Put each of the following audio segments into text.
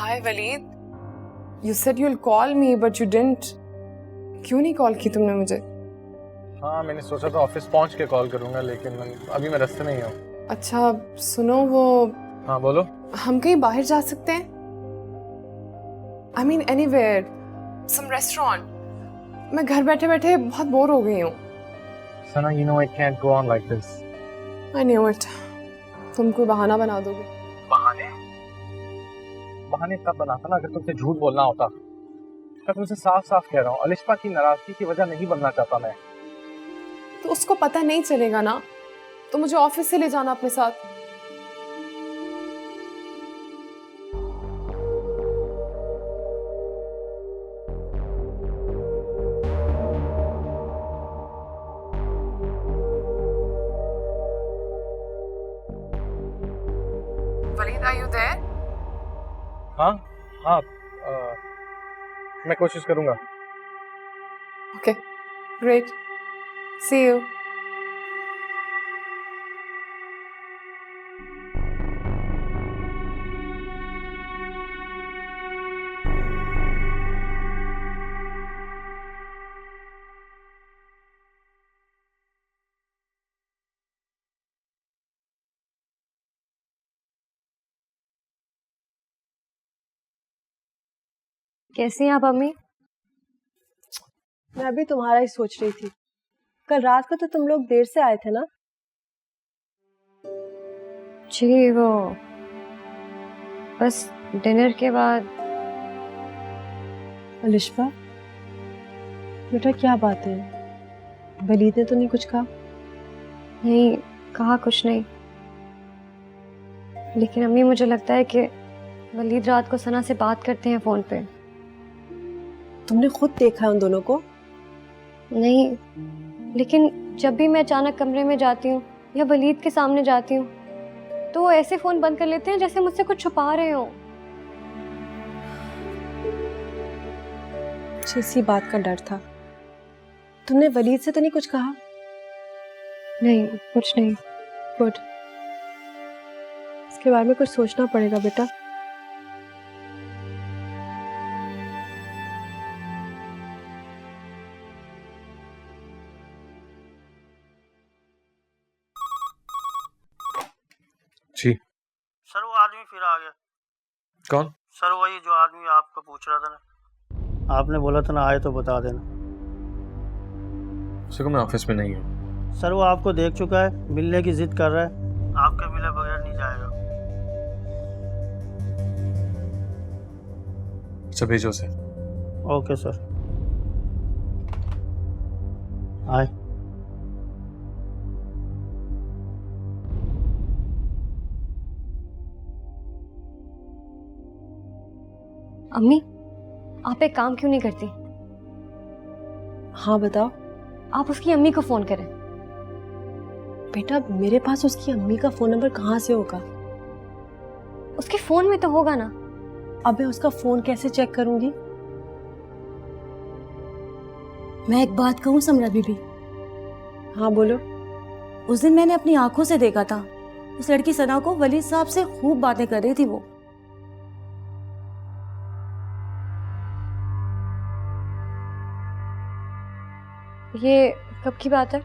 Hi Waleed, you said you'll call me but you didn't. क्यों नहीं call की तुमने मुझे? हाँ, मैंने सोचा था ऑफिस पहुंच के कॉल करूंगा, लेकिन अभी मैं रास्ते में ही हूँ। अच्छा सुनो, वो हाँ बोलो। हम कहीं बाहर जा सकते हैं? I mean anywhere, some restaurant. मैं घर बैठे बैठे बहुत बोर हो गई हूँ। सना, you know I can't go on like this. I knew it. तुम कोई बहाना बना दोगे। बहाने? बहाने तब बनाता ना अगर तुमसे झूठ बोलना होता। मैं तुमसे साफ साफ कह रहा हूँ, अलिशा की नाराजगी की वजह नहीं बनना चाहता मैं। तो उसको पता नहीं चलेगा ना, तो मुझे ऑफिस से ले जाना अपने साथ। Waleed, are you there? हाँ हाँ, मैं कोशिश करूंगा। Okay, great. See you. कैसी हैं आप अम्मी? मैं भी तुम्हारा ही सोच रही थी। कल रात को तो तुम लोग देर से आए थे ना? जी वो बस डिनर के बाद। अलिशा, बेटा क्या बात है? वलीद ने तो नहीं कुछ कहा? नहीं कहा कुछ नहीं, लेकिन अम्मी मुझे लगता है कि वलीद रात को सना से बात करते हैं फोन पे। तुमने खुद देखा है उन दोनों को? नहीं, लेकिन जब भी मैं अचानक कमरे में जाती हूँ या वलीद के सामने जाती हूँ तो वो ऐसे फोन बंद कर लेते हैं जैसे मुझसे कुछ छुपा रहे हो। मुझे इसी बात का डर था। तुमने वलीद से तो नहीं कुछ कहा? नहीं कुछ नहीं। गुड, इसके बारे में कुछ सोचना पड़ेगा बेटा। जी सर, वो आदमी फिर आ गया। कौन? सर वही जो आदमी आपको पूछ रहा था ना, आपने बोला था ना आए तो बता देना। सर मैं ऑफिस में नहीं हूँ। सर वो आपको देख चुका है, मिलने की जिद कर रहा है, आपके मिले बगैर नहीं जाएगा। अच्छा भेजो उसे। Okay sir. आए। अम्मी आप एक काम क्यों नहीं करती? हाँ बताओ। आप उसकी अम्मी को फोन करें। बेटा मेरे पास उसकी अम्मी का फोन नंबर कहाँ से होगा? उसके फोन में तो होगा ना। अब मैं उसका फोन कैसे चेक करूंगी? मैं एक बात कहूँ समरा बीबी? हाँ बोलो। उस दिन मैंने अपनी आंखों से देखा था, उस लड़की सना को वलीद साहब से खूब बातें कर रही थी वो। ये कब की बात है?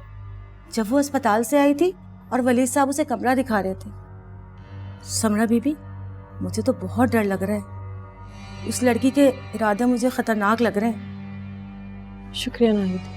जब वो अस्पताल से आई थी और वलीद साहब उसे कमरा दिखा रहे थे। समरा बीबी, मुझे तो बहुत डर लग रहा है। उस लड़की के इरादे मुझे खतरनाक लग रहे हैं। शुक्रिया नाहिद।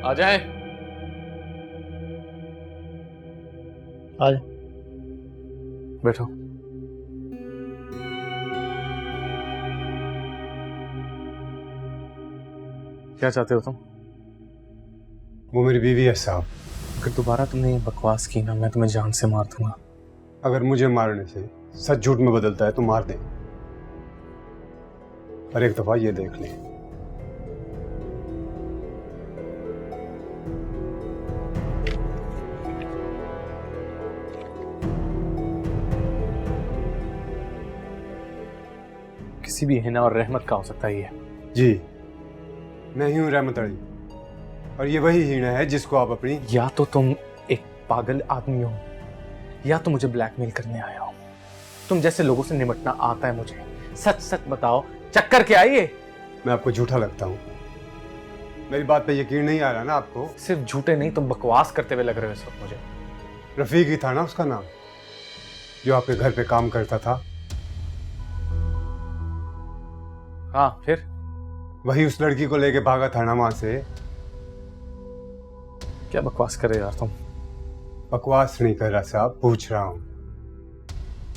आ जाए। आ जा। बैठो। क्या चाहते हो तुम? वो मेरी बीवी है साहब। अगर दोबारा तुमने ये बकवास की ना, मैं तुम्हें जान से मार दूंगा। अगर मुझे मारने से सच झूठ में बदलता है तो मार दे, पर एक दफा ये देख ले। किसी भी हिना और रहमत का हो सकता है ये। जी, मैं ही हूँ रहमत अली, और ये वही हीना है जिसको आप अपनी... या तो तुम एक पागल आदमी हो या तो मुझे ब्लैकमेल करने आया हो। तुम जैसे लोगों से निपटना आता है मुझे। सच सच बताओ, चक्कर क्या है ये? मैं आपको झूठा लगता हूँ? मेरी बात पे यकीन नहीं आ रहा ना आपको? सिर्फ झूठे नहीं, तुम बकवास करते हुए लग रहे हो इस वक्त मुझे। रफीक ही था ना उसका नाम, जो आपके घर पे काम करता था? हाँ, फिर? वही उस लड़की को लेके भागा था ना वहां से। क्या बकवास कर रहे हो यार तुम? बकवास नहीं कर रहा साहब, पूछ रहा हूँ,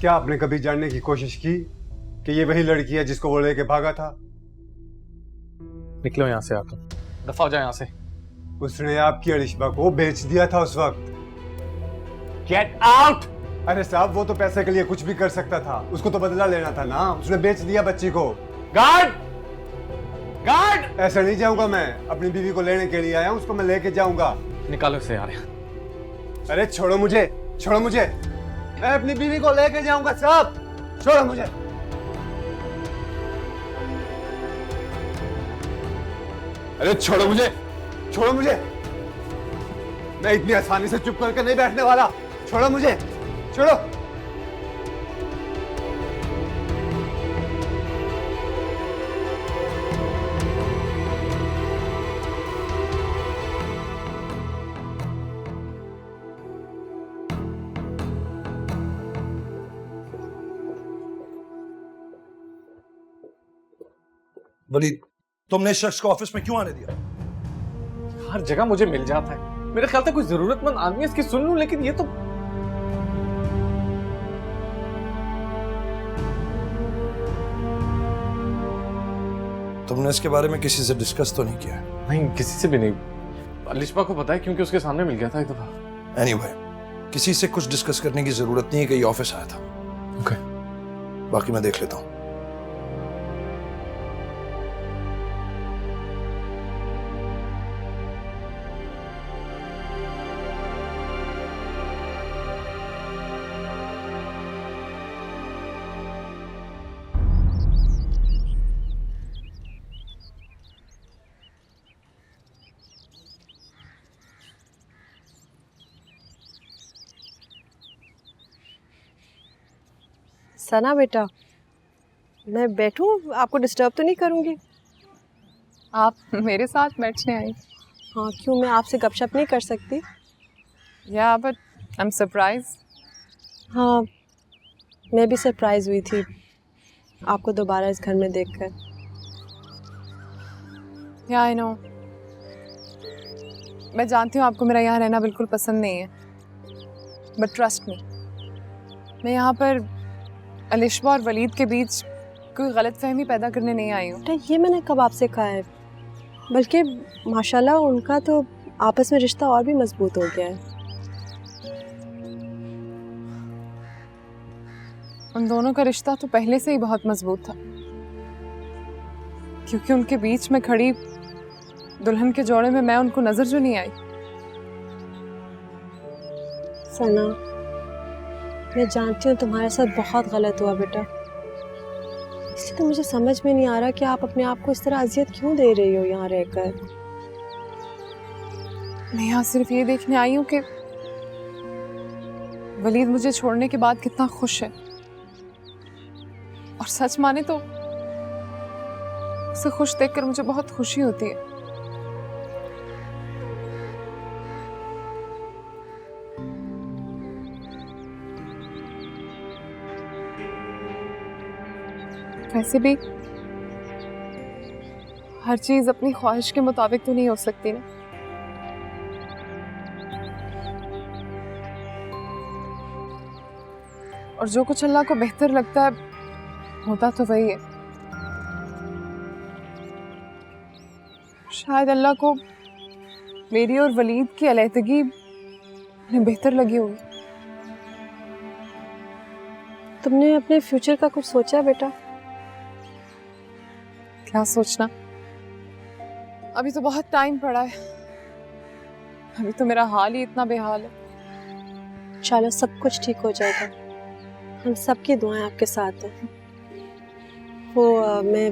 क्या आपने कभी जानने की कोशिश की कि ये वही लड़की है जिसको वो लेके भागा था? निकलो यहाँ से यार, तुम दफा हो जाओ यहाँ से। उसने आपकी अलिशबा को बेच दिया था उस वक्त। Get out! अरे साहब, वो तो पैसे के लिए कुछ भी कर सकता था, उसको तो बदला लेना था ना। उसने बेच दिया बच्ची को। गार्ड! गार्ड! ऐसा नहीं जाऊंगा मैं, अपनी बीवी को लेने के लिए आया हूँ, उसको मैं लेके जाऊंगा। निकालो इसे यार। अरे छोड़ो मुझे, छोड़ो मुझे, मैं अपनी बीवी को लेके जाऊंगा साहब, छोड़ो मुझे। अरे छोड़ो मुझे, छोड़ो मुझे, मैं इतनी आसानी से चुप करके नहीं बैठने वाला। छोड़ो मुझे, छोड़ो। वलीद, तुमने इस शख्स को ऑफिस में क्यों आने दिया? हर जगह मुझे मिल जाता है। मेरे ख्याल से कोई जरूरतमंद आदमी इसकी सुन लूं, लेकिन ये तो... तुमने इसके बारे में किसी से डिस्कस तो नहीं किया? नहीं, किसी से भी नहीं। अलिशबा को पता है क्योंकि उसके सामने मिल गया था एक दफा। एनीवे, किसी से कुछ डिस्कस करने की जरूरत नहीं है कि ये ऑफिस आया था। ओके। बाकी मैं देख लेता हूँ। सना बेटा, मैं बैठूं? आपको डिस्टर्ब तो नहीं करूंगी? आप मेरे साथ बैठने आई? हाँ, क्यों, मैं आपसे गपशप नहीं कर सकती? या बट आई एम सरप्राइज। हाँ, मैं भी सरप्राइज हुई थी आपको दोबारा इस घर में देखकर। या आई नो, मैं जानती हूँ आपको मेरा यहाँ रहना बिल्कुल पसंद नहीं है, बट ट्रस्ट मी, मैं यहाँ पर अलिशबा और वलीद के बीच कोई गलतफहमी पैदा करने नहीं आई हूँ। बेटा, ये मैंने कब आपसे कहा है? बल्कि माशाल्लाह उनका तो आपस में रिश्ता और भी मजबूत हो गया है। उन दोनों का रिश्ता तो पहले से ही बहुत मजबूत था, क्योंकि उनके बीच में खड़ी दुल्हन के जोड़े में मैं उनको नजर जो नहीं आई। सना, मैं जानती हूँ तुम्हारे साथ बहुत गलत हुआ बेटा, इसलिए तो मुझे समझ में नहीं आ रहा कि आप अपने आप को इस तरह अजियत क्यों दे रही हो यहाँ रहकर। मैं यहाँ सिर्फ ये देखने आई हूँ कि वलीद मुझे छोड़ने के बाद कितना खुश है, और सच माने तो उसे खुश देखकर मुझे बहुत खुशी होती है। वैसे भी हर चीज अपनी ख्वाहिश के मुताबिक तो नहीं हो सकती ना। और जो कुछ अल्लाह को बेहतर लगता है होता तो वही है। शायद अल्लाह को मेरी और वलीद की अलैहदगी बेहतर लगी होगी। तुमने अपने फ्यूचर का कुछ सोचा बेटा? क्या सोचना, अभी तो बहुत टाइम पड़ा है, अभी तो मेरा हाल ही इतना बेहाल है। चलो, सब कुछ ठीक हो जाएगा, हम सबकी दुआएं आपके साथ हैं। मैं